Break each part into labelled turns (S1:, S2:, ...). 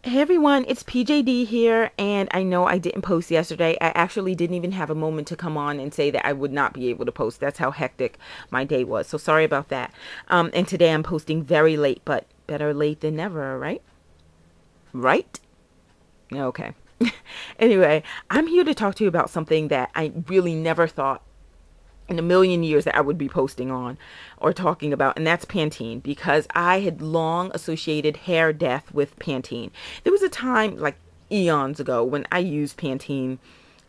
S1: Hey everyone, it's PJD here, and I know I didn't post yesterday. I actually didn't even have a moment to come on and say that I would not be able to post. That's how hectic my day was. So sorry about that. And today I'm posting very late, but better late than never, right? Right? Okay. Anyway, I'm here to talk to you about something that I really never thought in a million years that I would be posting on or talking about, and that's Pantene, because I had long associated hair death with Pantene. There was a time like eons ago when I used Pantene,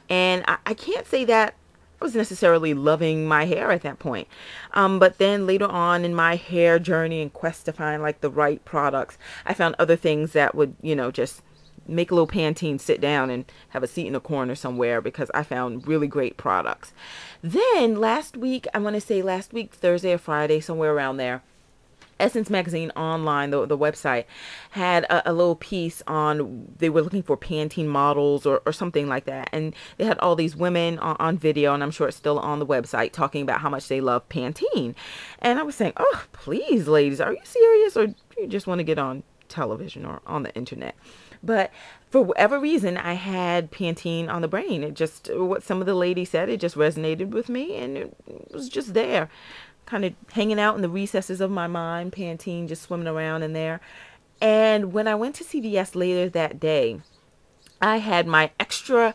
S1: and I can't say that I was necessarily loving my hair at that point. But then later on in my hair journey and quest to find like the right products, I found other things that would, just make a little Pantene sit down and have a seat in a corner somewhere, because I found really great products. Then last week, I want to say last week, Thursday or Friday, somewhere around there, Essence Magazine online, the website, had a little piece on, they were looking for Pantene models or something like that. And they had all these women on video, and I'm sure it's still on the website, talking about how much they love Pantene. And I was saying, oh, please, ladies, are you serious? Or do you just want to get on television or on the internet? But for whatever reason, I had Pantene on the brain. It just, what some of the ladies said, it just resonated with me, and it was just there, kind of hanging out in the recesses of my mind, Pantene just swimming around in there. And when I went to CVS later that day, I had my extra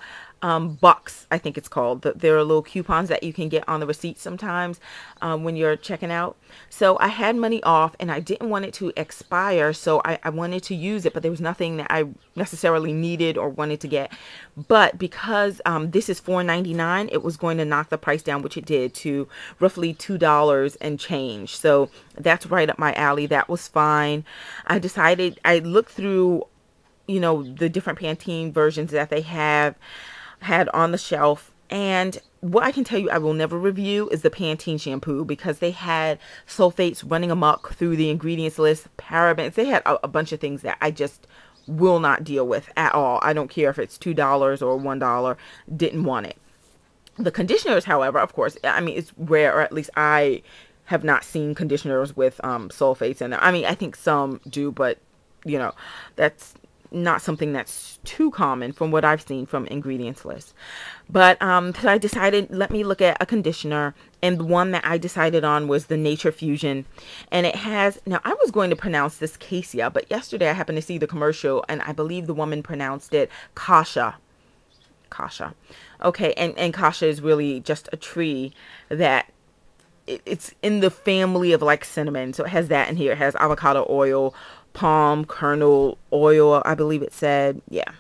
S1: bucks, I think it's called. There are little coupons that you can get on the receipt sometimes when you're checking out. So I had money off, and I didn't want it to expire, so I wanted to use it, but there was nothing that I necessarily needed or wanted to get. But because this is $4.99, it was going to knock the price down, which it did, to roughly $2 and change. So that's right up my alley. That was fine. I looked through the different Pantene versions that they had on the shelf. And what I can tell you I will never review is the Pantene shampoo, because they had sulfates running amok through the ingredients list, parabens. They had a bunch of things that I just will not deal with at all. I don't care if it's $2 or $1. Didn't want it. The conditioners, however, of course, I mean, it's rare, or at least I have not seen conditioners with sulfates in them. I mean, I think some do, but that's not something that's too common from what I've seen from ingredients lists. But so I decided, let me look at a conditioner, and the one that I decided on was the Nature Fusion. And it has, now I was going to pronounce this Cassia, but yesterday I happened to see the commercial, and I believe the woman pronounced it Kasha. Kasha. Okay, and Kasha is really just a tree that it's in the family of like cinnamon. So it has that in here. It has avocado oil, palm kernel oil, I believe it said. Yeah.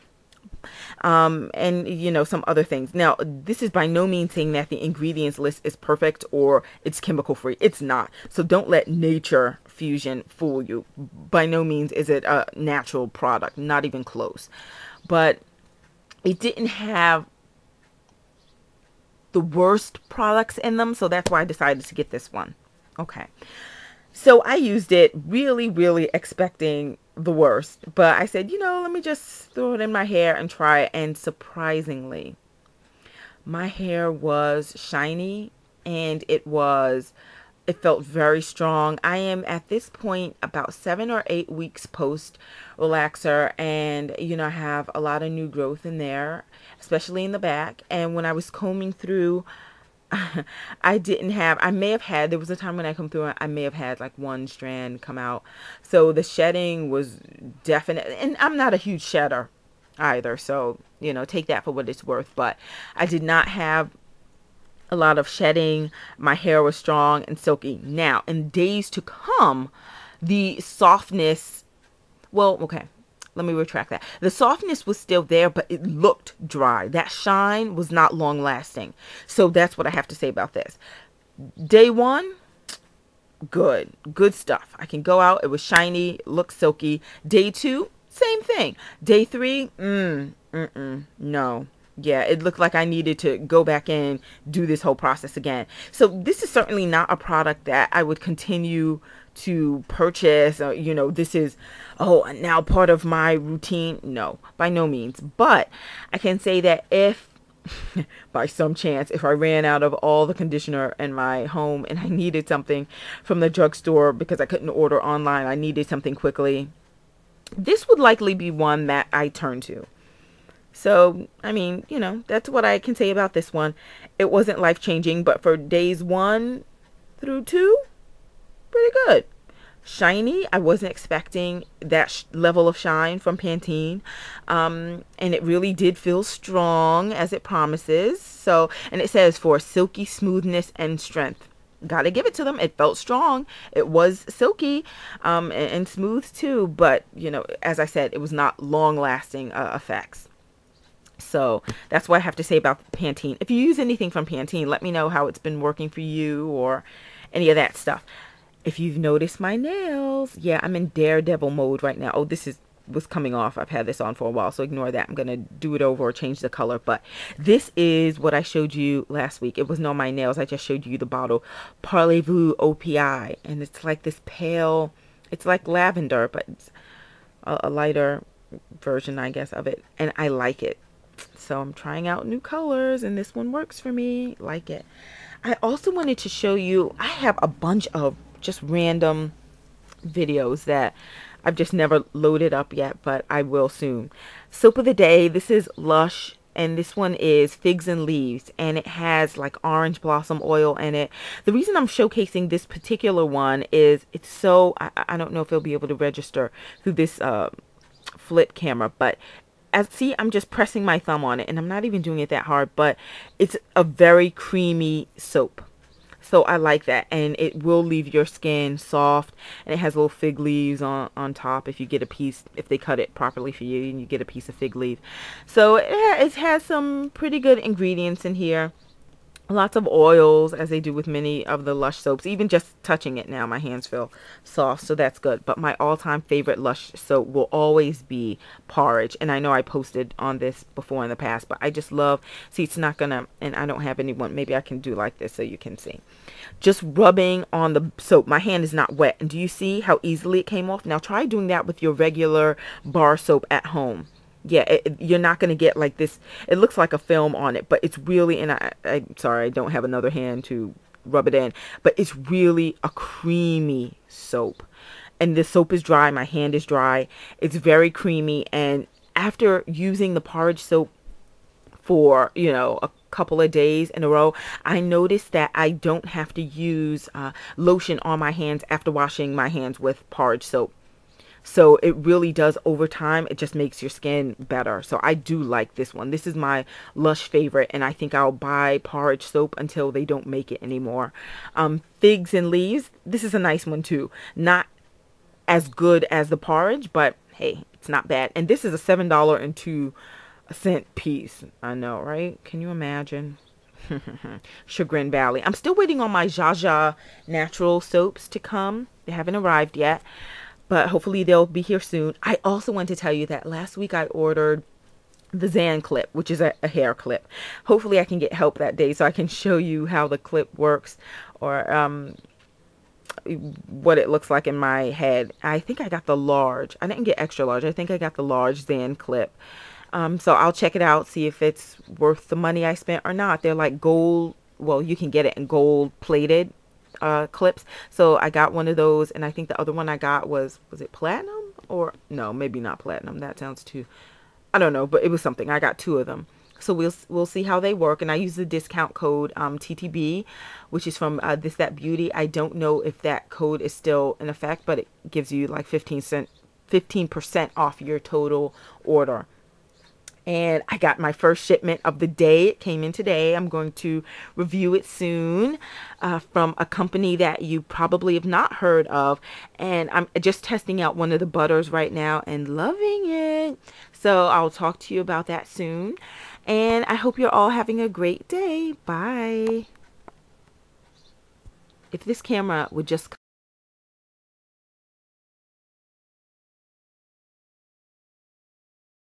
S1: And some other things. Now, this is by no means saying that the ingredients list is perfect or it's chemical free. It's not. So don't let Nature Fusion fool you. By no means is it a natural product, not even close. But it didn't have the worst products in them, so that's why I decided to get this one. Okay. So I used it really, really expecting the worst. But I said, let me just throw it in my hair and try it. And surprisingly, my hair was shiny, and it felt very strong. I am at this point about 7 or 8 weeks post relaxer, and I have a lot of new growth in there, especially in the back. And when I was combing through, I may have had, there was a time when I come through, I may have had like one strand come out. So the shedding was definite, and I'm not a huge shedder either. So, take that for what it's worth. But I did not have a lot of shedding. My hair was strong and silky. Now, in days to come, the softness, well, okay, let me retract that. The softness was still there, but it looked dry. That shine was not long lasting. So that's what I have to say about this. Day one, good stuff. I can go out. It was shiny, looked silky. Day two, same thing. Day three, no. Yeah, it looked like I needed to go back in, do this whole process again. So this is certainly not a product that I would continue to purchase. Or, this is, now part of my routine. No, by no means. But I can say that if, by some chance, if I ran out of all the conditioner in my home and I needed something from the drugstore because I couldn't order online, I needed something quickly, this would likely be one that I turn to. So, I mean, you know, that's what I can say about this one. It wasn't life-changing, but for days 1 through 2, pretty good. Shiny, I wasn't expecting that level of shine from Pantene, and it really did feel strong as it promises. So, and it says for silky smoothness and strength. Gotta give it to them. It felt strong. It was silky, and smooth too, but you know, as I said, it was not long lasting effects. So that's what I have to say about Pantene. If you use anything from Pantene, let me know how it's been working for you or any of that stuff. If you've noticed my nails, yeah, I'm in daredevil mode right now. Oh, this was coming off. I've had this on for a while, so ignore that. I'm going to do it over or change the color. But this is what I showed you last week. It wasn't on my nails. I just showed you the bottle. Parlez-vous OPI. And it's like this pale, it's like lavender, but it's a lighter version, I guess, of it. And I like it. So I'm trying out new colors, and this one works for me. Like it. I also wanted to show you, I have a bunch of just random videos that I've just never loaded up yet, but I will soon. Soap of the day, this is Lush, and this one is Figs and Leaves, and it has like orange blossom oil in it. The reason I'm showcasing this particular one is it's so, I don't know if it'll be able to register through this flip camera, but see, I'm just pressing my thumb on it, and I'm not even doing it that hard, but it's a very creamy soap. So I like that, and it will leave your skin soft, and it has little fig leaves on top if you get a piece, if they cut it properly for you and you get a piece of fig leaf. So it has some pretty good ingredients in here. Lots of oils, as they do with many of the Lush soaps. Even just touching it now, my hands feel soft, so that's good. But my all-time favorite Lush soap will always be Porridge. And I know I posted on this before in the past, but I just love, see, it's not gonna, and I don't have anyone, maybe I can do like this so you can see. Just rubbing on the soap. My hand is not wet. And do you see how easily it came off? Now try doing that with your regular bar soap at home. Yeah, you're not going to get like this. It looks like a film on it, but it's really, and I'm sorry, I don't have another hand to rub it in, but it's really a creamy soap. And the soap is dry. My hand is dry. It's very creamy. And after using the Porridge soap for, you know, a couple of days in a row, I noticed that I don't have to use lotion on my hands after washing my hands with Porridge soap. So it really does, over time, it just makes your skin better. So I do like this one. This is my Lush favorite, and I think I'll buy Porridge soap until they don't make it anymore. Figs and Leaves, this is a nice one too. Not as good as the Porridge, but hey, it's not bad. And this is a $7.02 piece. I know, right? Can you imagine? Chagrin Valley. I'm still waiting on my Jaja natural soaps to come. They haven't arrived yet, but hopefully they'll be here soon. I also want to tell you that last week I ordered the Zan clip, which is a hair clip. Hopefully I can get help that day so I can show you how the clip works, or what it looks like in my head. I think I got the large. I didn't get extra large. I think I got the large Zan clip. So I'll check it out, see if it's worth the money I spent or not. They're like gold. Well, you can get it in gold plated clips. So I got one of those, and I think the other one I got was it platinum? Or no, maybe not platinum. That sounds too, I don't know, but it was something. I got 2 of them. So we'll see how they work. And I use the discount code TTB, which is from This That Beauty. I don't know if that code is still in effect, but it gives you like 15% off your total order. And I got my first shipment of the day. It came in today. I'm going to review it soon from a company that you probably have not heard of. And I'm just testing out one of the butters right now and loving it. So I'll talk to you about that soon. And I hope you're all having a great day. Bye. If this camera would just